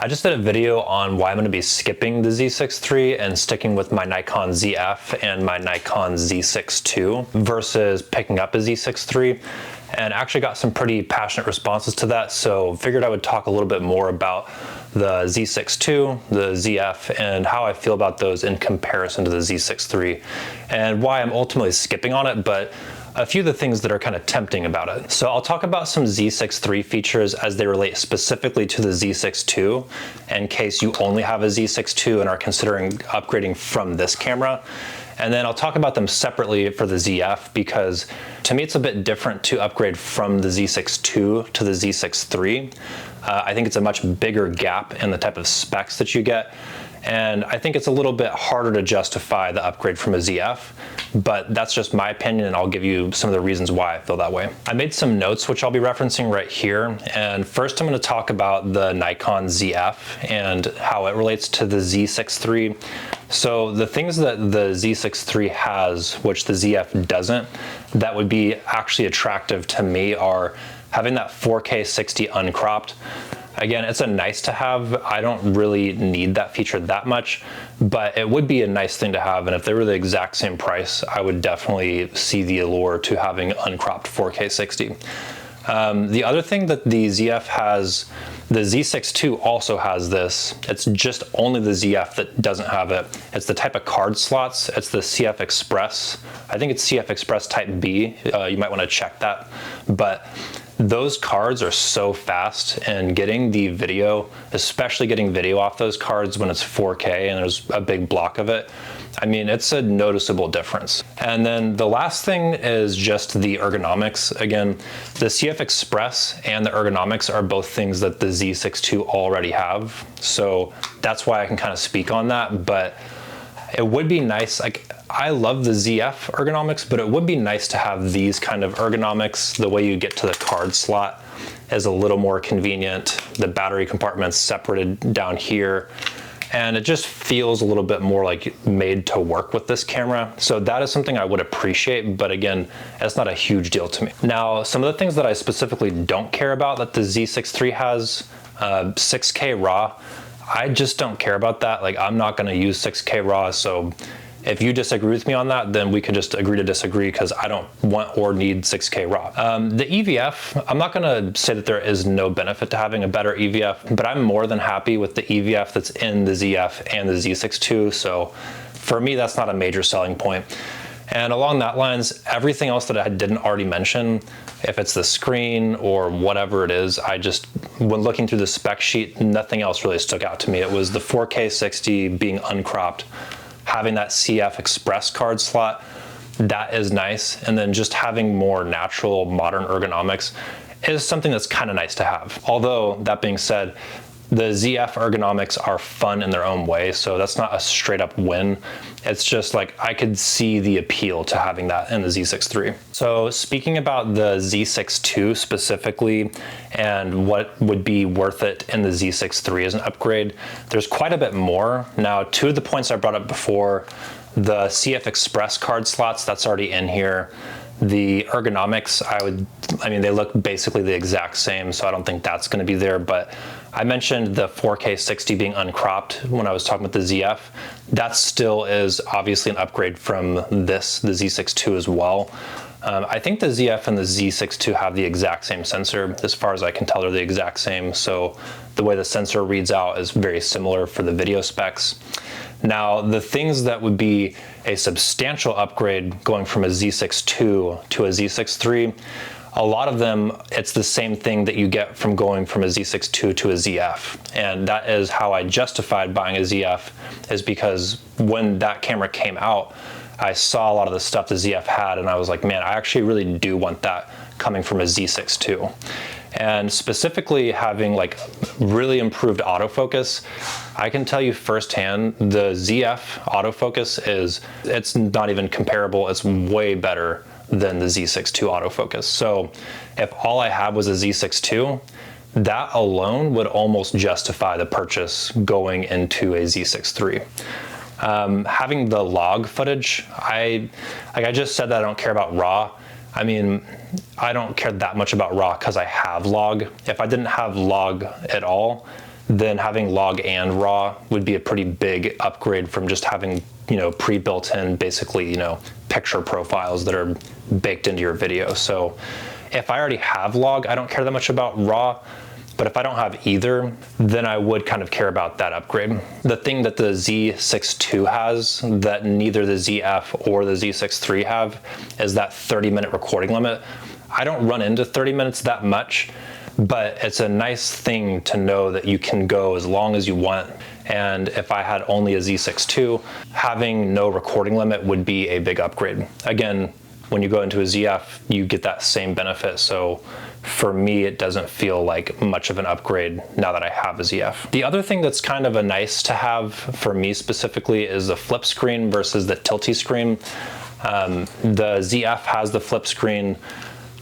I just did a video on why I'm going to be skipping the Z6iii and sticking with my Nikon ZF and my Nikon Z6ii versus picking up a Z6iii, and actually got some pretty passionate responses to that, so figured I would talk a little bit more about the Z6ii, the ZF, and how I feel about those in comparison to the Z6iii, and why I'm ultimately skipping on it, but a few of the things that are kind of tempting about it. So I'll talk about some Z6iii features as they relate specifically to the Z6ii in case you only have a Z6ii and are considering upgrading from this camera. And then I'll talk about them separately for the ZF because to me it's a bit different to upgrade from the Z6ii to the Z6iii. I think it's a much bigger gap in the type of specs that you get. And I think it's a little bit harder to justify the upgrade from a ZF, but that's just my opinion and I'll give you some of the reasons why I feel that way. I made some notes which I'll be referencing right here, and first I'm going to talk about the Nikon ZF and how it relates to the Z6iii. So the things that the Z6iii has, which the ZF doesn't, that would be actually attractive to me are having that 4K 60 uncropped. Again, it's a nice to have. I don't really need that feature that much, but it would be a nice thing to have. And if they were the exact same price, I would definitely see the allure to having uncropped 4K 60. The other thing that the ZF has, the Z6ii also has this. It's just only the ZF that doesn't have it. It's the type of card slots. It's the CF Express. I think it's CF Express Type B. You might want to check that. But those cards are so fast, and getting the video, especially getting video off those cards when it's 4K and there's a big block of it, I mean, it's a noticeable difference. And then the last thing is just the ergonomics. Again, the CF Express and the ergonomics are both things that the Z6ii already have. So that's why I can kind of speak on that, but it would be nice, like I love the ZF ergonomics, but it would be nice to have these kind of ergonomics. The way you get to the card slot is a little more convenient. The battery compartment's separated down here, and it just feels a little bit more like made to work with this camera. So that is something I would appreciate, but again, it's not a huge deal to me. Now, some of the things that I specifically don't care about that the Z6iii has, 6K RAW, I just don't care about that. Like, I'm not gonna use 6K RAW, so if you disagree with me on that, then we could just agree to disagree because I don't want or need 6K RAW. The EVF, I'm not gonna say that there is no benefit to having a better EVF, but I'm more than happy with the EVF that's in the ZF and the Z6ii, so for me, that's not a major selling point. And along that lines, everything else that I didn't already mention, if it's the screen or whatever it is, I just, when looking through the spec sheet, nothing else really stuck out to me. It was the 4K 60 being uncropped, having that CF Express card slot, that is nice. And then just having more natural modern ergonomics is something that's kind of nice to have. Although, that being said, the ZF ergonomics are fun in their own way, so that's not a straight up win. It's just like, I could see the appeal to having that in the Z6iii. So speaking about the Z6ii specifically and what would be worth it in the Z6iii as an upgrade, there's quite a bit more. Now, two of the points I brought up before, the CF Express card slots, that's already in here. The ergonomics, I mean, they look basically the exact same, so I don't think that's gonna be there, but I mentioned the 4K 60 being uncropped when I was talking about the ZF. That still is obviously an upgrade from this, the Z6ii as well. I think the ZF and the Z6ii have the exact same sensor. As far as I can tell, they're the exact same, so the way the sensor reads out is very similar for the video specs. Now, the things that would be a substantial upgrade going from a Z6ii to a Z6iii, a lot of them, it's the same thing that you get from going from a Z6ii to a ZF. And that is how I justified buying a ZF, is because when that camera came out, I saw a lot of the stuff the ZF had and I was like, man, I actually really do want that coming from a Z6ii. And specifically having like really improved autofocus, I can tell you firsthand, the ZF autofocus it's not even comparable. It's way better than the Z6ii autofocus. So if all I had was a Z6ii, that alone would almost justify the purchase going into a Z6iii. Having the log footage, I just said that I don't care about RAW. I mean, I don't care that much about RAW because I have log. If I didn't have log at all, then having log and raw would be a pretty big upgrade from just having, you know, pre-built in basically, you know, picture profiles that are baked into your video. So if I already have log, I don't care that much about raw. But if I don't have either, then I would kind of care about that upgrade. The thing that the Z6ii has that neither the ZF or the Z6iii have is that 30-minute recording limit. I don't run into 30 minutes that much, but it's a nice thing to know that you can go as long as you want. And if I had only a Z6ii, having no recording limit would be a big upgrade. Again, when you go into a ZF, you get that same benefit. So for me, it doesn't feel like much of an upgrade now that I have a ZF. The other thing that's kind of a nice to have for me specifically is the flip screen versus the tilty screen. The ZF has the flip screen,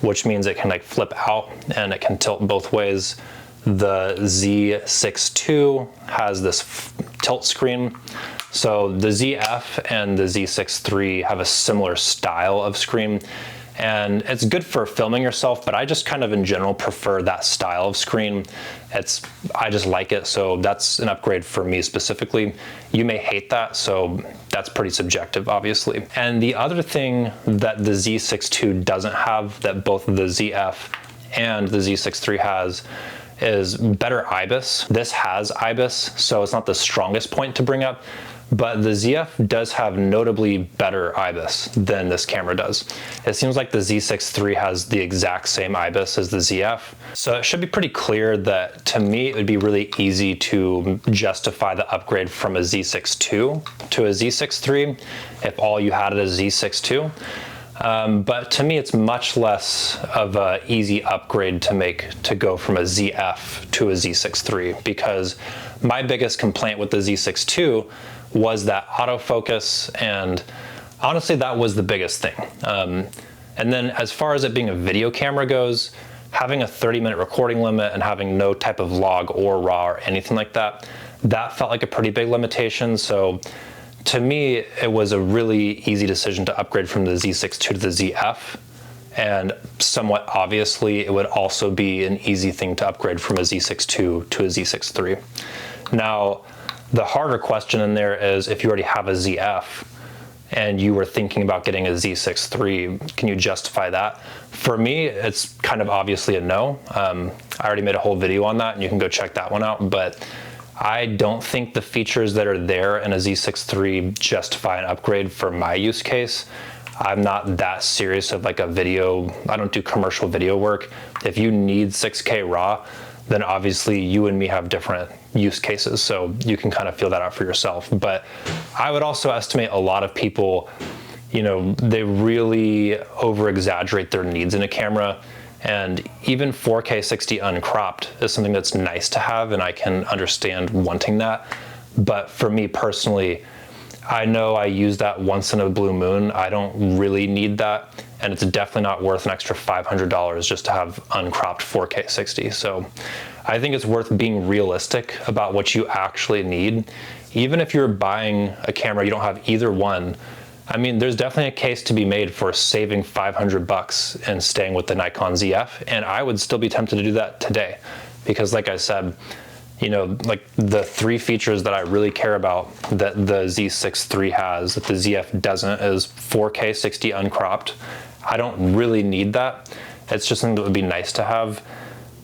which means it can like flip out and it can tilt both ways. The Z6ii has this tilt screen. So the ZF and the Z6iii have a similar style of screen, and it's good for filming yourself, but I just kind of in general prefer that style of screen. I just like it, so that's an upgrade for me specifically. You may hate that, so that's pretty subjective, obviously. And the other thing that the Z6ii doesn't have that both the ZF and the Z6iii has is better IBIS. This has IBIS, so it's not the strongest point to bring up, but the ZF does have notably better IBIS than this camera does. It seems like the Z6iii has the exact same IBIS as the ZF. So it should be pretty clear that to me, it would be really easy to justify the upgrade from a Z6ii to a Z6iii if all you had is a Z6ii. But to me, it's much less of an easy upgrade to make to go from a ZF to a Z6iii, because my biggest complaint with the Z6ii was that autofocus, and honestly, that was the biggest thing. And then as far as it being a video camera goes, having a 30-minute recording limit and having no type of log or raw or anything like that, that felt like a pretty big limitation. So to me, it was a really easy decision to upgrade from the Z6ii to the ZF. And somewhat obviously, it would also be an easy thing to upgrade from a Z6ii to a Z6iii. Now, the harder question in there is if you already have a ZF and you were thinking about getting a Z6iii, can you justify that? For me, it's kind of obviously a no. I already made a whole video on that and you can go check that one out, but I don't think the features that are there in a Z6iii justify an upgrade for my use case. I'm not that serious of like a video, I don't do commercial video work. If you need 6K RAW, then obviously you and me have different use cases, so you can kind of feel that out for yourself. But I would also estimate a lot of people, you know, they really over-exaggerate their needs in a camera, and even 4K 60 uncropped is something that's nice to have, and I can understand wanting that. But for me personally, I know I use that once in a blue moon. I don't really need that, and it's definitely not worth an extra $500 just to have uncropped 4K 60. So I think it's worth being realistic about what you actually need. Even if you're buying a camera, you don't have either one. I mean, there's definitely a case to be made for saving $500 and staying with the Nikon ZF, and I would still be tempted to do that today. Because like I said, you know, like the three features that I really care about that the Z6iii has, that the ZF doesn't, is 4K 60 uncropped. I don't really need that. It's just something that would be nice to have.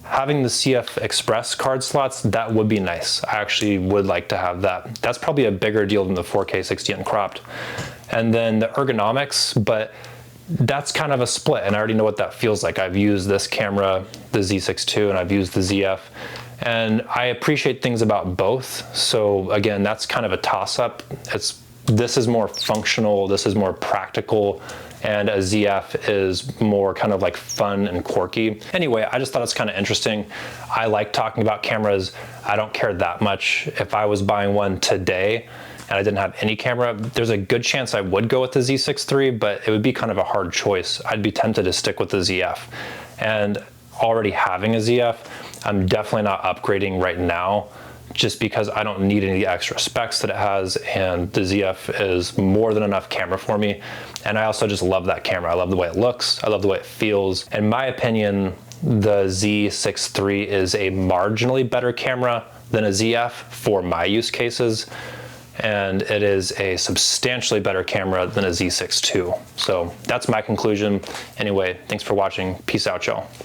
Having the CF Express card slots, that would be nice. I actually would like to have that. That's probably a bigger deal than the 4K 60 uncropped. And then the ergonomics, but that's kind of a split, and I already know what that feels like. I've used this camera, the Z6ii, and I've used the ZF, and I appreciate things about both. So again, that's kind of a toss-up. This is more functional, this is more practical, and a ZF is more kind of like fun and quirky. Anyway, I just thought it's kind of interesting. I like talking about cameras. I don't care that much. If I was buying one today and I didn't have any camera, there's a good chance I would go with the Z6iii, but it would be kind of a hard choice. I'd be tempted to stick with the ZF. And already having a ZF, I'm definitely not upgrading right now, just because I don't need any extra specs that it has, and the ZF is more than enough camera for me. And I also just love that camera. I love the way it looks, I love the way it feels. In my opinion, the Z6iii is a marginally better camera than a ZF for my use cases, and it is a substantially better camera than a Z6 II. So that's my conclusion. Anyway, thanks for watching. Peace out, y'all.